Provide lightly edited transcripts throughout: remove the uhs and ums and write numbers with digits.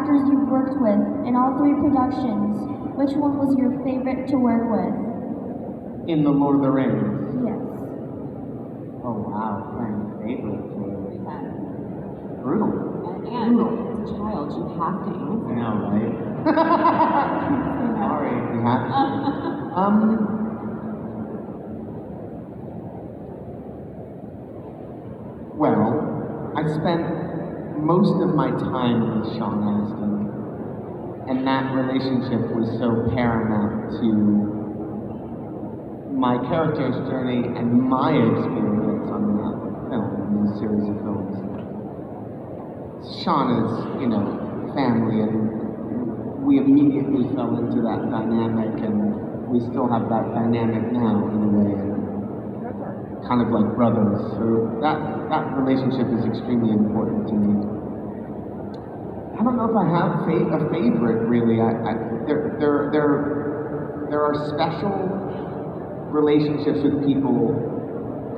actors you've worked with in all three productions, which one was your favorite to work with? In The Lord of the Rings. Yes. Oh wow, playing favorites. Brutal. And as a child, you have to answer. I know, right? Sorry, we have to. Well, I spent most of my time with Sean Astin, and that relationship was so paramount to my character's journey and my experience on that film, in this series of films. Sean is, family, and we immediately fell into that dynamic, and we still have that dynamic now in a way, kind of like brothers. So that relationship is extremely important to me. I don't know if I have a favorite really. There are special relationships with people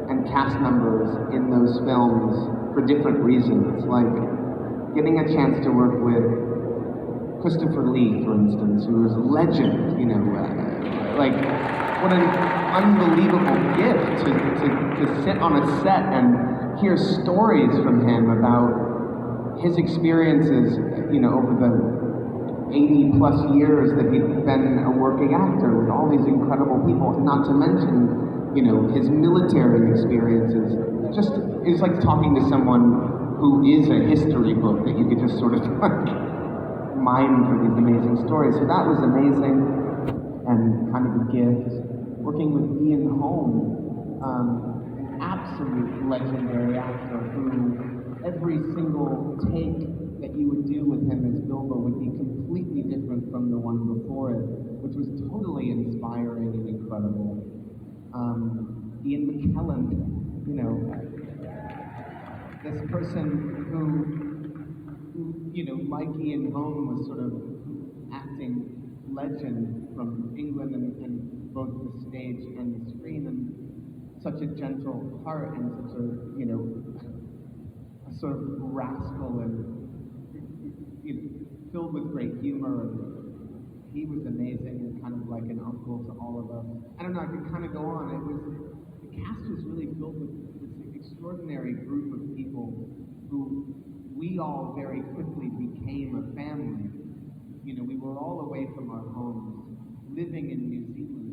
and cast members in those films for different reasons. Like getting a chance to work with Christopher Lee, for instance, who is a legend. Like what an unbelievable gift to sit on a set and hear stories from him about his experiences, over the 80 plus years that he'd been a working actor with all these incredible people, not to mention, his military experiences. Just, it's like talking to someone who is a history book that you could just sort of mine for these amazing stories. So that was amazing and kind of a gift. Working with Ian Holm, an absolute legendary actor who every single take that you would do with him as Bilbo would be completely different from the one before it, which was totally inspiring and incredible. Ian McKellen, this person who like Ian Holm was sort of acting legend from England and both the stage and the screen, and such a gentle heart and such a, a sort of rascal and filled with great humor. And he was amazing and kind of like an uncle to all of us. I don't know, I could kind of go on. The cast was really filled with this extraordinary group of people who we all very quickly became a family. We were all away from our homes, living in New Zealand.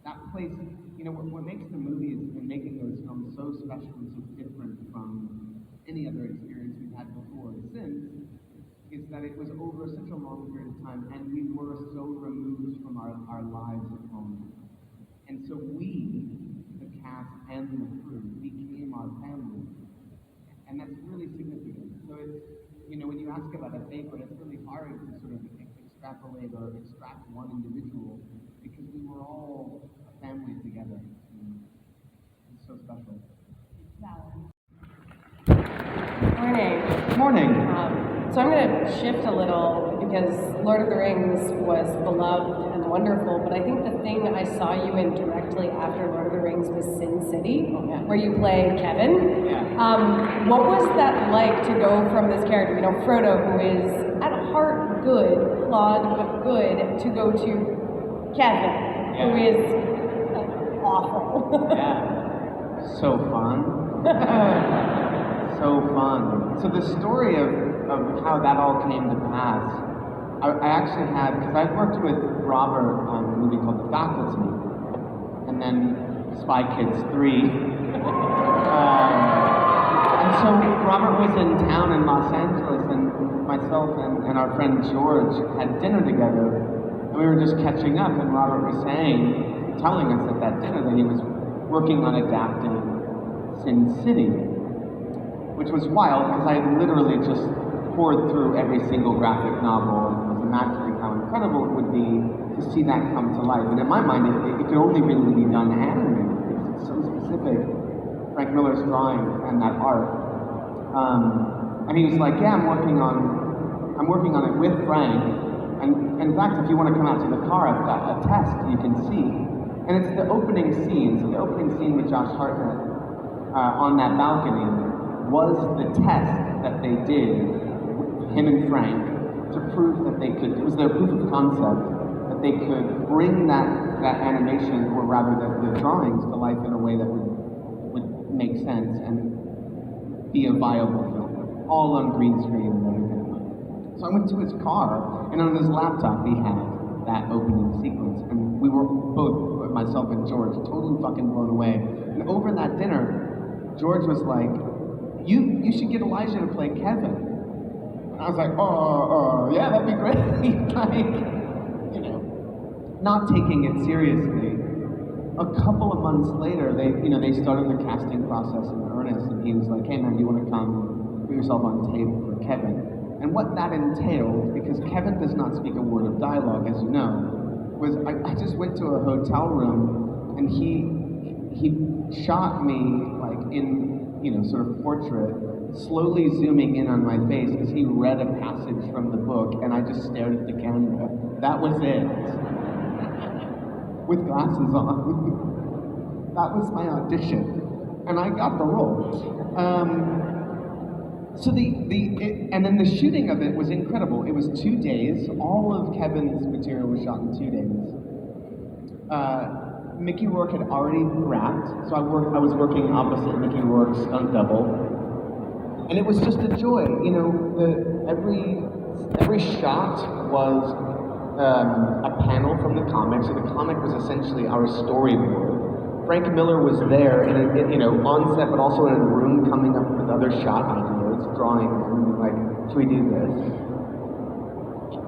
That place, what makes the movies and making those films so special and so different from any other experience we've had before and since, is that it was over such a long period of time, and we were so removed from our lives at home. And so we, the cast and the crew, became our family. And that's really significant. So it's, when you ask about a favorite, it's really hard to sort of extrapolate or extract one individual, because we were all a family together. It's so special. Morning. Morning. So I'm going to shift a little because Lord of the Rings was beloved and wonderful, but I think the thing I saw you in directly after Lord of the Rings was Sin City, where you play Kevin. Yeah. What was that like to go from this character, Frodo, who is at heart good, flawed but good, to go to Kevin, who is awful? Yeah. So fun. So fun. So the story of how that all came to pass, I actually had, because I've worked with Robert on a movie called The Faculty, and then Spy Kids 3. And so Robert was in town in Los Angeles, and myself and our friend George had dinner together, and we were just catching up, and Robert was telling us at that dinner that he was working on adapting Sin City, which was wild because I had literally just poured through every single graphic novel and was imagining how incredible it would be to see that come to life. And in my mind, it could only really be done animated because it's so specific. Frank Miller's drawing and that art. And he was like, "Yeah, I'm working on it with Frank. And in fact, if you want to come out to the car, I've got a test you can see." And it's the opening scene. So the opening scene with Josh Hartnett on that balcony was the test that they did him and Frank, to prove that they could, it was their proof of concept, that they could bring that animation, or rather the drawings, to life in a way that would make sense and be a viable film, all on green screen and everything. So I went to his car, and on his laptop he had that opening sequence, and we were both, myself and George, totally fucking blown away. And over that dinner, George was like, you should get Elijah to play Kevin. And I was like, yeah, that'd be great. Like, you know, not taking it seriously. A couple of months later, they started the casting process in earnest, and he was like, hey man, do you want to come put yourself on tape for Kevin? And what that entailed, because Kevin does not speak a word of dialogue, as you know, was I just went to a hotel room, and he shot me like in, you know, sort of portrait, slowly zooming in on my face as he read a passage from the book, and I just stared at the camera. That was it. With glasses on. That was my audition, and I got the role. So and then the shooting of it was incredible. It was 2 days. All of Kevin's material was shot in 2 days. Mickey Rourke had already wrapped, so I was working opposite Mickey Rourke's stunt double, and it was just a joy. You know, every shot was a panel from the comic. So the comic was essentially our storyboard. Frank Miller was there, on set, but also in a room, coming up with other shot ideas, drawing, and like, should we do this?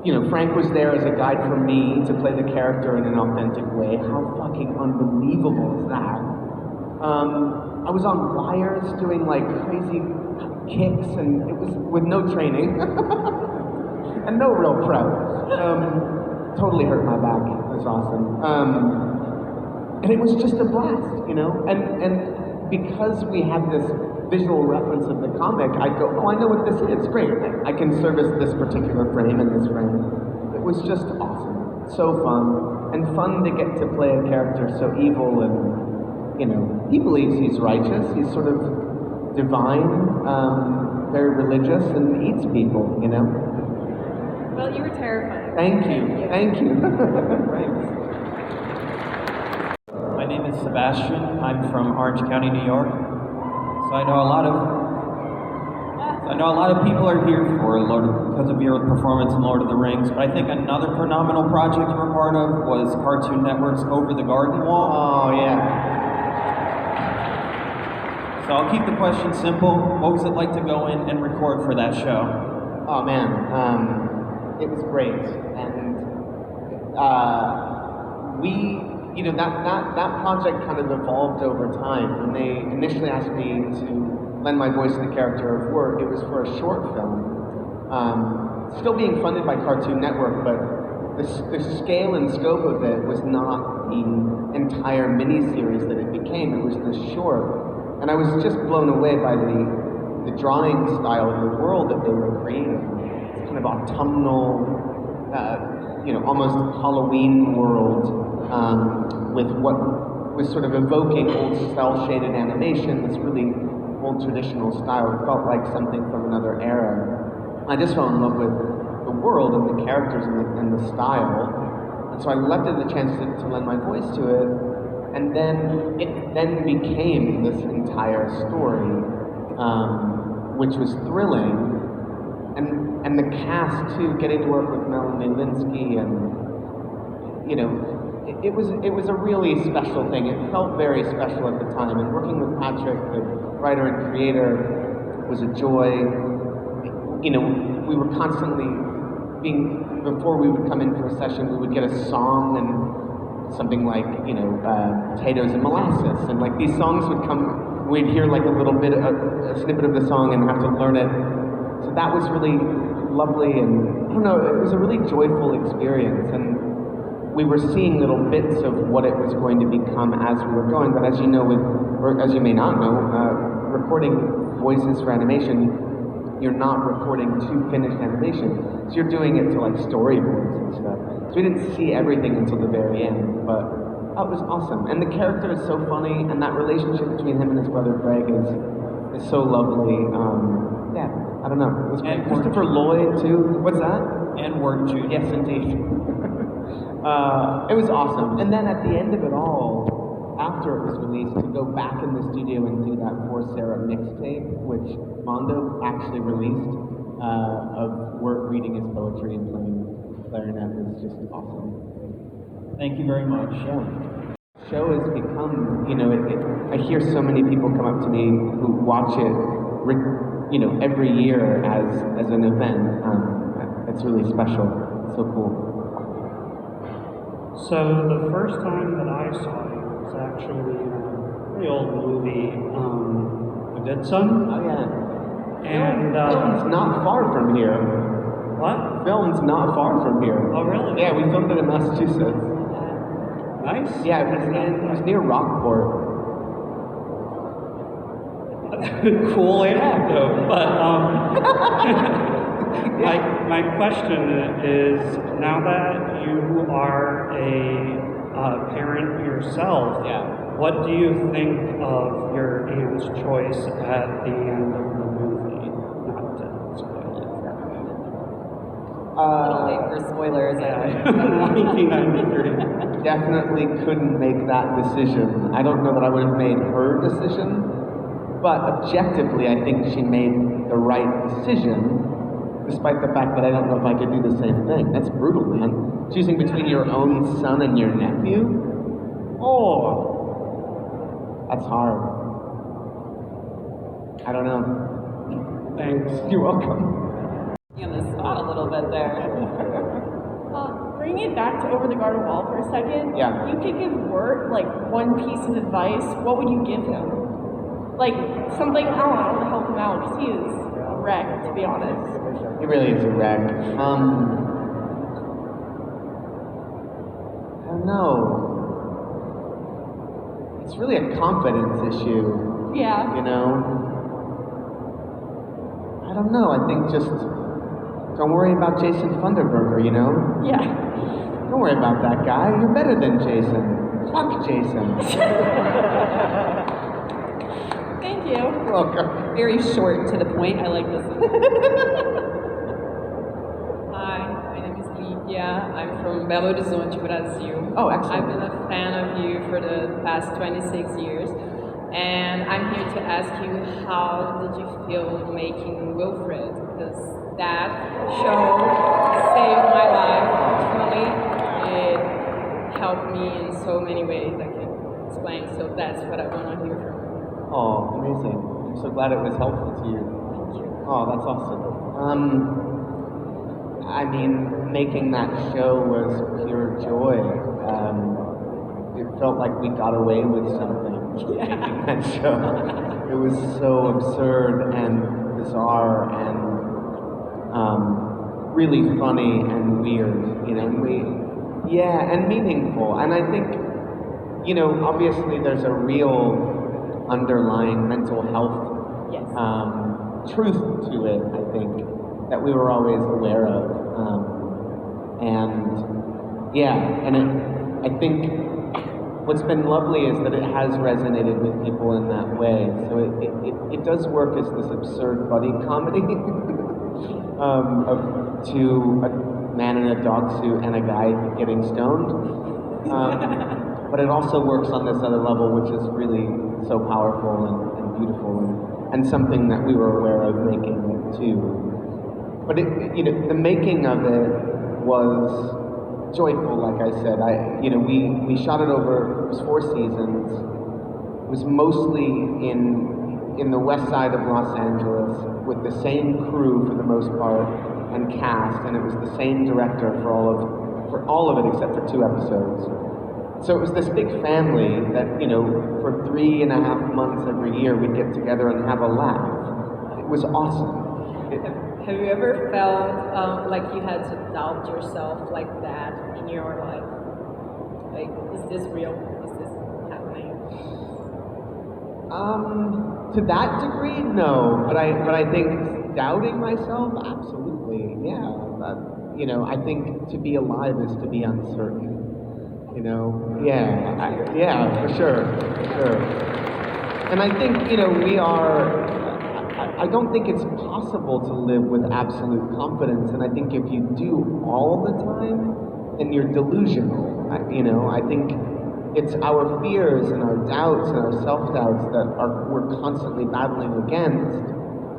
You know, Frank was there as a guide for me to play the character in an authentic way. How fucking unbelievable is that? I was on wires doing like crazy kicks, and it was with no training and no real prep. Totally hurt my back. It was awesome. And it was just a blast, you know? And because we had this visual reference of the comic, I'd go, oh, I know what this is, great. I can service this particular frame and this frame. It was just awesome, so fun, and fun to get to play a character so evil, and, you know, he believes he's righteous, he's sort of divine, very religious, and eats people, you know? Well, you were terrifying. Thank you. Thanks. My name is Sebastian. I'm from Orange County, New York. So I know a lot of people are here because of your performance in Lord of the Rings, but I think another phenomenal project you were part of was Cartoon Network's Over the Garden Wall. Oh, yeah. So I'll keep the question simple. What was it like to go in and record for that show? Oh, man. It was great. And that project kind of evolved over time. When they initially asked me to lend my voice to the character of Work, it was for a short film. Still being funded by Cartoon Network, but the scale and scope of it was not the entire miniseries that it became. It was this short. And I was just blown away by the drawing style of the world that they were creating. It's kind of autumnal, almost Halloween world, with what was sort of evoking old cel-shaded animation, this really old traditional style. It felt like something from another era. I just fell in love with the world and the characters and the style. And so I leapt at the chance to lend my voice to it, and then it then became this entire story, which was thrilling. And the cast too, getting to work with Melanie Linsky, and it was a really special thing. It felt very special at the time, and working with Patrick, the writer and creator, was a joy. We were constantly before we would come in for a session, we would get a song and something like, potatoes and molasses, and like these songs would come, we'd hear like a little bit, a snippet of the song and have to learn it. So that was really lovely, and I don't know, it was a really joyful experience, and we were seeing little bits of what it was going to become as we were going. But as you know, or as you may not know, recording voices for animation, you're not recording to finished animation. So you're doing it to like storyboards and stuff. So we didn't see everything until the very end, but it was awesome. And the character is so funny, and that relationship between him and his brother Greg is is so lovely. Yeah, I don't know. It was great. And Christopher Lloyd too. What's that? And Word Judy. Yes, indeed. It was awesome. And then at the end of it all, after it was released, to go back in the studio and do that For Sarah mixtape, which Mondo actually released, of Wirt reading his poetry and playing clarinet was just awesome. Thank you very much. Yeah. Show has become, I hear so many people come up to me who watch it, every year as an event. It's really special. It's so cool. So the first time that I saw you was actually in a pretty old movie, The Good Son. Oh yeah. And Film's not far from here. what? Film's not far from here. Oh really? Yeah, we filmed it in Massachusetts. Nice. Yeah, it was near Rockport. Cool anecdote, but my question is, now that you are a parent yourself, Yeah. what do you think of your aunt's choice at the end of the movie? Not to spoil it for everyone. A little late for spoilers, I think. 1993. Definitely couldn't make that decision. I don't know that I would have made her decision, but objectively, I think she made the right decision, despite the fact that I don't know if I could do the same thing. That's brutal, man. Choosing between your own son and your nephew? Oh, that's hard. I don't know. Thanks. You're welcome. On the spot a little bit there. Bringing it back to Over the Garden Wall for a second. Yeah. You could give Wirt like one piece of advice. What would you give him? Like something, I don't know, to help him out, because he is a wreck, to be honest. He really is a wreck. I don't know. It's really a confidence issue, Yeah. I don't know. I think just don't worry about Jason Funderburger, Yeah. Don't worry about that guy. You're better than Jason. Fuck Jason. Thank you. You're welcome. Very short to the point. I like this. Hi, my name is Lydia. I'm from Belo Horizonte, Brazil. Oh, excellent. I've been a fan of you for the past 26 years. And I'm here to ask you, how did you feel making Wilfred? Because that show saved my life. Personally, it helped me in so many ways I can explain. So that's what I want to hear from you. Oh, amazing. I'm so glad it was helpful to you. Thank you. Oh, that's awesome. I mean, making that show was pure joy. It felt like we got away with something making that show. It was so absurd and bizarre and really funny and weird, and meaningful. And I think, obviously there's a real underlying mental health Yes. truth to it, I think, that we were always aware of. I think what's been lovely is that it has resonated with people in that way. So it does work as this absurd buddy comedy of two, a man in a dog suit and a guy getting stoned. But it also works on this other level, which is really so powerful and beautiful and something that we were aware of making it too. But the making of it was joyful, like I said. We shot it over, it was 4 seasons. It was mostly in the west side of Los Angeles with the same crew for the most part and cast, and it was the same director for all of it except for 2 episodes. So it was this big family that, for 3.5 months every year we'd get together and have a laugh. It was awesome. Have you ever felt like you had to doubt yourself like that in your life? Like, is this real? Is this happening? To that degree, no. But I think doubting myself, absolutely, yeah. I think to be alive is to be uncertain. Yeah, for sure. And I think we are. I don't think it's possible to live with absolute confidence, and I think if you do all the time, then you're delusional. I think it's our fears and our doubts and our self-doubts that we're constantly battling against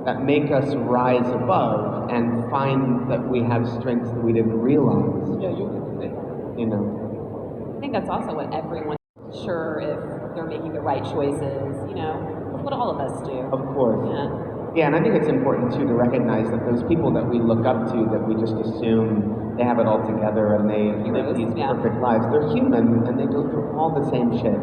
that make us rise above and find that we have strengths that we didn't realize. Yeah, you can say. I think that's also what everyone's sure if they're making the right choices, That's what all of us do. Of course. Yeah, and I think it's important too to recognize that those people that we look up to, that we just assume they have it all together and they live these perfect lives, they're human and they go through all the same shit.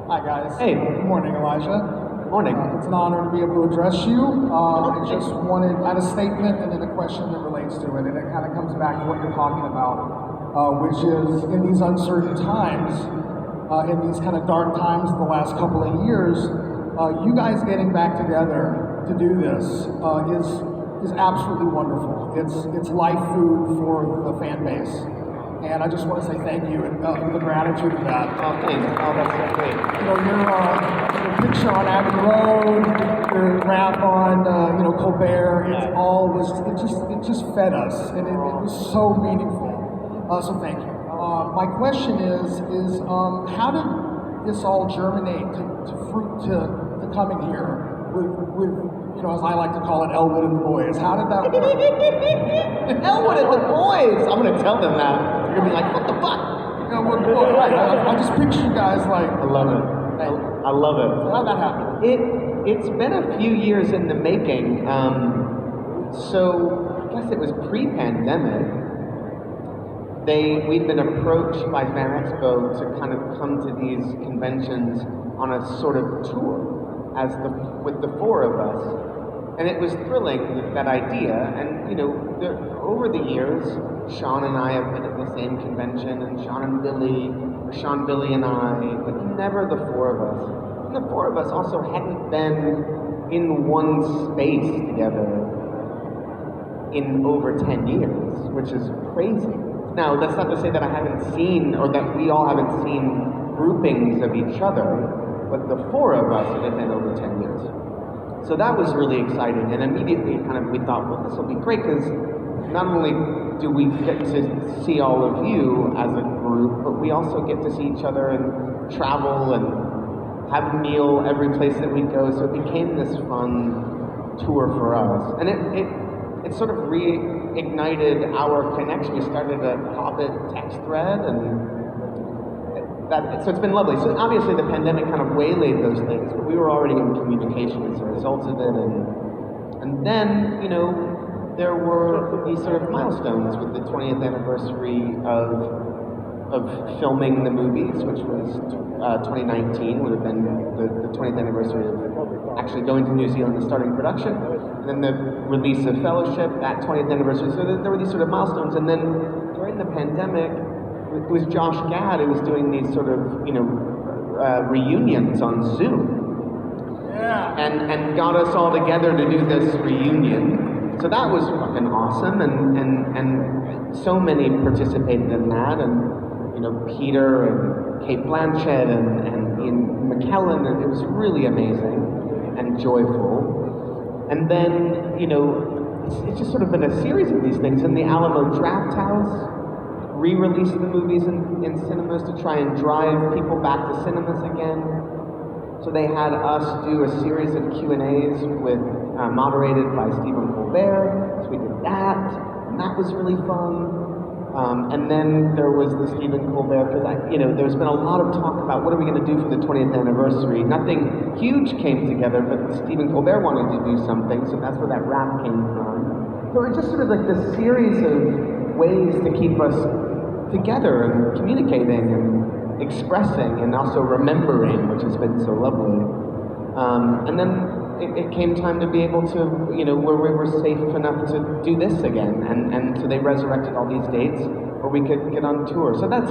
Hi guys. Hey. Good morning, Elijah. Morning. It's an honor to be able to address you. I had a statement and then a question that relates to it, and it kind of comes back to what you're talking about, which is in these uncertain times, in these kind of dark times the last couple of years, you guys getting back together to do this is absolutely wonderful. It's life food for the fan base. And I just want to say thank you and the gratitude of that. Oh, thanks. Oh, that's so great. Your picture on Abbey Road, your rap on Colbert, it just fed us, and it was so meaningful. So thank you. My question is how did this all germinate to fruit to coming here with as I like to call it, Elwood and the boys? How did that work? Elwood and the boys! I'm going to tell them that. They're going to be like, what the fuck? Elwood and the boys, right. I just picture you guys like... I love it. I love it. So how'd that happen? It's been a few years in the making. So I guess it was pre-pandemic. We'd been approached by Fan Expo to kind of come to these conventions on a sort of tour with the four of us. And it was thrilling, that idea. And, over the years, Sean and I have been at the same convention, and Sean, Billy, and I, but never the four of us. And the four of us also hadn't been in one space together in over 10 years, which is crazy. Now, that's not to say that I haven't seen, or that we all haven't seen groupings of each other, but the four of us, it had been over 10 years. So that was really exciting, and immediately we thought, well, this will be great, because not only do we get to see all of you as a group, but we also get to see each other and travel and have a meal every place that we go, so it became this fun tour for us. And it sort of reignited our connection. We started a Hobbit text thread, and so it's been lovely. So obviously the pandemic kind of waylaid those things, but we were already in communication as a result of it. And then, there were these sort of milestones with the 20th anniversary of filming the movies, which was 2019, would have been the 20th anniversary of actually going to New Zealand and starting production. And then the release of Fellowship, that 20th anniversary. So there were these sort of milestones. And then during the pandemic, it was Josh Gad who was doing these sort of, reunions on Zoom. Yeah. And got us all together to do this reunion. So that was fucking awesome, and so many participated in that, and Peter and Kate Blanchett and Ian McKellen, and it was really amazing and joyful. And then, it's just sort of been a series of these things. And the Alamo Draft House re-released the movies in cinemas to try and drive people back to cinemas again. So they had us do a series of Q&As moderated by Stephen Colbert. So we did that, and that was really fun. And then there was the Stephen Colbert, because there's been a lot of talk about what are we going to do for the 20th anniversary. Nothing huge came together, but Stephen Colbert wanted to do something, so that's where that rap came from. So it's just sort of like this series of ways to keep us together and communicating and expressing and also remembering, which has been so lovely. And then it came time to be able to, where we were safe enough to do this again. And so they resurrected all these dates where we could get on tour. So that's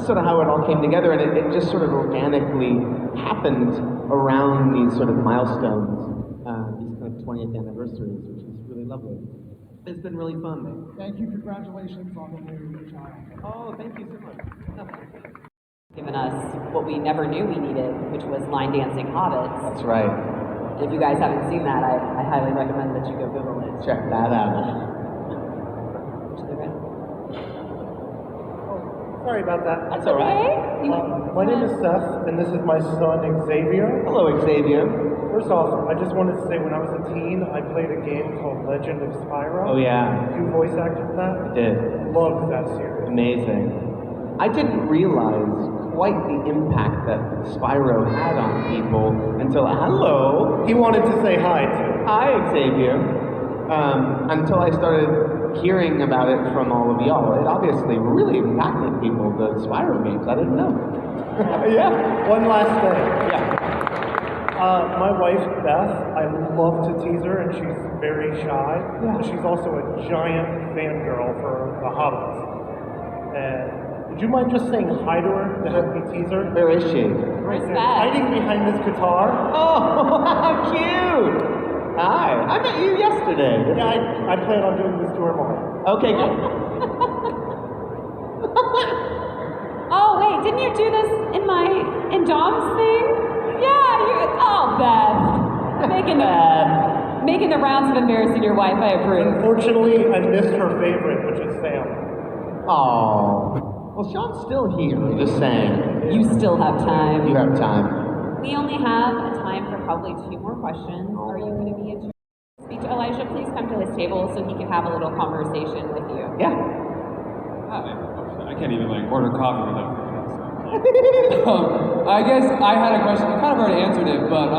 sort of how it all came together, and it just sort of organically happened around these sort of milestones, these kind of 20th anniversaries, which is really lovely. It's been really fun. Thank you. Congratulations on the new child. Oh, thank you so much. given us what we never knew we needed, which was line dancing hobbits. That's right. If you guys haven't seen that, I highly recommend that you go Google it. Check that out. Sorry about that. That's all right. My name is Seth, and this is my son Xavier. Hello, Xavier. First off, I just wanted to say when I was a teen, I played a game called Legend of Spyro. Oh, yeah. You voice acted that? I did. Loved that series. Amazing. I didn't realize quite the impact that Spyro had on people until, hello. He wanted to say hi, too. Hi, Xavier. Until I started hearing about it from all of y'all. It obviously really impacted people, the Spyro games. I didn't know. Yeah. One last thing. Yeah. My wife, Beth, I love to tease her, and she's very shy. Yeah. But she's also a giant fangirl for The Hobbits. And would you mind just saying hi to her to help me tease her? Where is she? Where's Right there, Beth? hiding behind this guitar. Oh, how cute! Hi, I met you yesterday. Yeah, I plan on doing this to her more. Okay, good. Oh wait, didn't you do this in Dom's thing? Yeah, Beth. Making the rounds of embarrassing your wife, I approve. Unfortunately, I missed her favorite, which is Sam. Oh. Well, Sean's still here, just saying. You still have time. You have time. We only have a time for probably 2 more questions. Are you going to be in speech? Elijah, please come to his table so he can have a little conversation with you. Yeah. I can't even order coffee without I guess I had a question. You kind of already answered it, but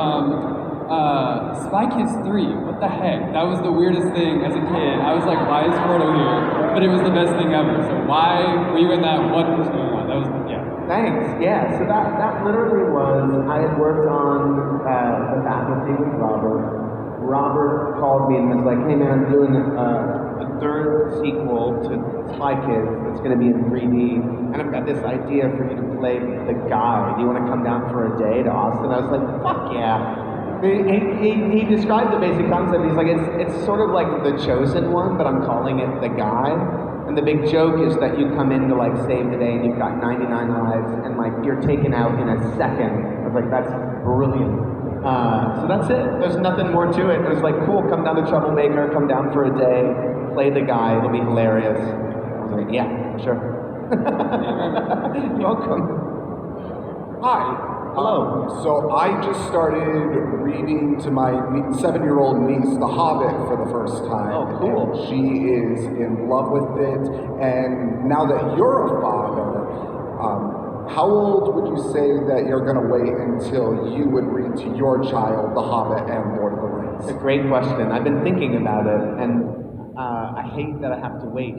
Spy Kids 3, what the heck? That was the weirdest thing as a kid. I was like, why is Frodo here? But it was the best thing ever. So why were you in that? What was going on? That was, yeah. Thanks. Yeah. So that literally was, I had worked on the faculty with Robert. Robert called me and was like, hey man, I'm doing a third sequel to Spy Kids that's going to be in 3D, and I've got this idea for you to play the guy. Do you want to come down for a day to Austin? I was like, fuck yeah. He described the basic concept. He's like, it's sort of like The Chosen One, but I'm calling it The Guy. And the big joke is that you come in to save the day and you've got 99 lives and you're taken out in a second. I was like, that's brilliant. So that's it. There's nothing more to it. It was like, cool, come down to Troublemaker, come down for a day, play the guy, it'll be hilarious. I was like, yeah, sure. You're welcome. Hi. Hello. So I just started reading to my 7-year-old niece The Hobbit for the first time. Oh, cool. And she is in love with it. And now that you're a father, how old would you say that you're going to wait until you would read to your child The Hobbit and Lord of the Rings? It's a great question. I've been thinking about it, and I hate that I have to wait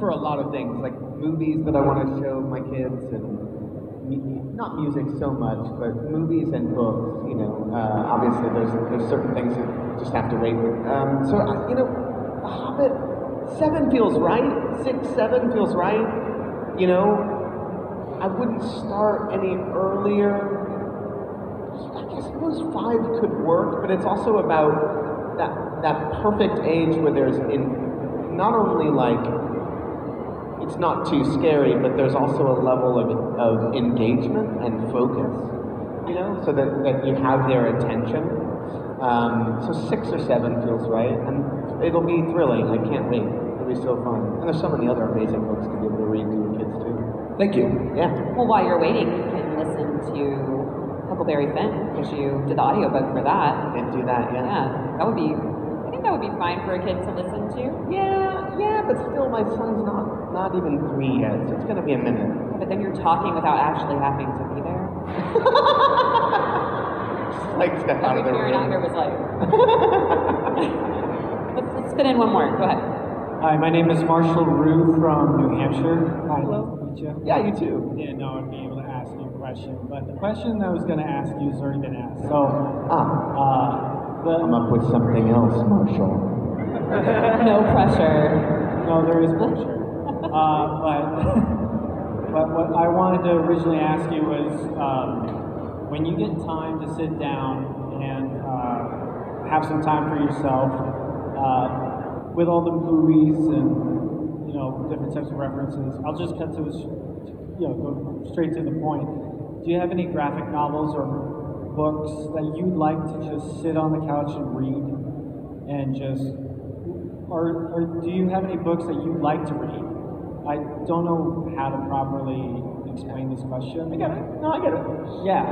for a lot of things, like movies that I want to show my kids, and not music so much, but movies and books. Obviously there's certain things that just have to wait. The Hobbit, 7 feels right. 6, 7 feels right. I wouldn't start any earlier. I suppose 5 could work, but it's also about that perfect age where there's not only it's not too scary, but there's also a level of engagement and focus, so that you have their attention. So 6 or 7 feels right, and it'll be thrilling. I can't wait. It'll be so fun. And there's so many other amazing books to be able to read to your kids too. Thank you. Yeah. Well, while you're waiting, you can listen to Huckleberry Finn, because you did the audiobook for that. Didn't do that, yeah. Yeah, I think that would be fine for a kid to listen to. Yeah, but still, my son's not even 3 yet, so it's gonna be a minute. Yeah, but then you're talking without actually having to be there. Just step out of the Every parent out room. here was like, let's fit in one more. Go ahead. Hi, my name is Marshall Rue from New Hampshire. Hi, Hello. nice to meet you. Yeah, you too. Didn't know I'd be able to ask you a question, but the question I was going to ask you has already been asked. So, I'm up with something else, Marshall. No pressure. No, there is pressure. But what I wanted to originally ask you was, when you get time to sit down and have some time for yourself, with all the movies and different types of references, I'll just cut to a go straight to the point. Do you have any graphic novels or books that you'd like to just sit on the couch and read, and just, or do you have any books that you'd like to read? I don't know how to properly explain this question. I get it. No, I get it. Yeah.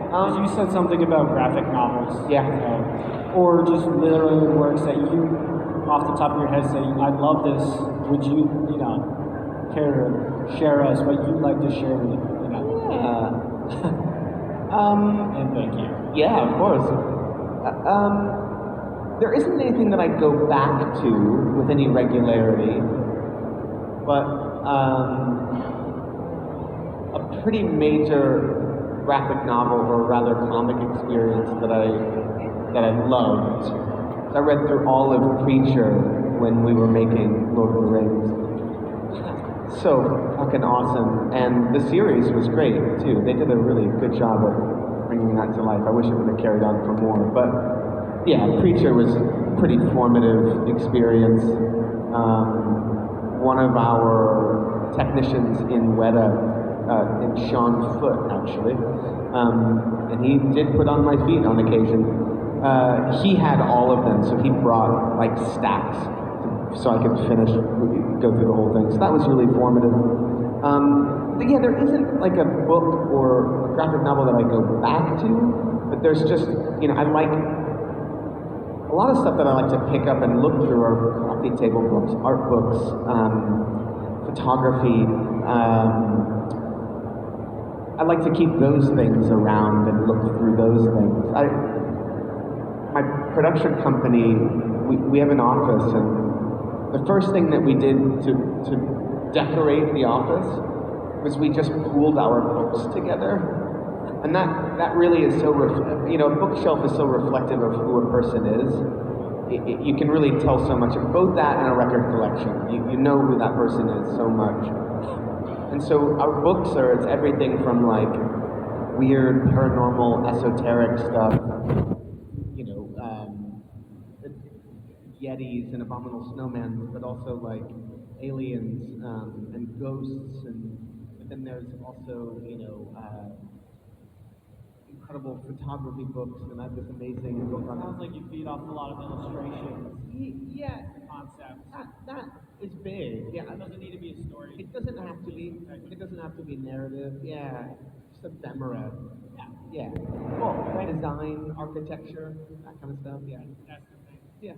Because you said something about graphic novels. Yeah. Or just literary works that you, off the top of your head, say, I love this. Would you, care to share us what you'd like to share with and thank you. Yeah, of course. There isn't anything that I go back to with any regularity, but a pretty major graphic novel, or rather comic experience that I loved. I read through all of Preacher when we were making Lord of the Rings. So fucking awesome, and the series was great too. They did a really good job of bringing that to life. I wish it would have carried on for more, but yeah, Preacher was a pretty formative experience. One of our technicians in Weta, named Sean Foote actually, and he did put on my feet on occasion. He had all of them, so he brought like stacks so I could go through the whole thing. So that was really formative. But yeah, there isn't like a book or a graphic novel that I go back to, but there's just, I like, a lot of stuff that I like to pick up and look through are coffee table books, art books, photography. I like to keep those things around and look through those things. My production company, we have an office, and the first thing that we did to decorate the office was we just pooled our books together. And that really is so, a bookshelf is so reflective of who a person is. You can really tell so much of both that and a record collection. You know who that person is so much. And so our books it's everything from like weird, paranormal, esoteric stuff, Yetis and abominable snowmen, but also like aliens and ghosts, but then there's also incredible photography books, and I have this amazing book on. Sounds like you feed off a lot of illustrations. Yeah, concepts. That is big. Yeah, It doesn't need to be a story. It doesn't have to be. It doesn't have to be narrative. Yeah, just ephemera. Yeah. Cool. Design, architecture, that kind of stuff. Yeah. That's the thing. Yeah.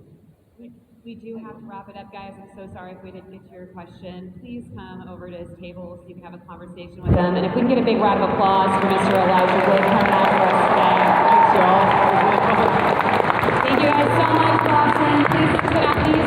We do have to wrap it up, guys. I'm so sorry if we didn't get to your question. Please come over to his table so you can have a conversation with him. And if we can get a big round of applause for Mr. Elijah Wood coming out for us today. Thanks, y'all. Thank you guys so much, Boston. Please sit out.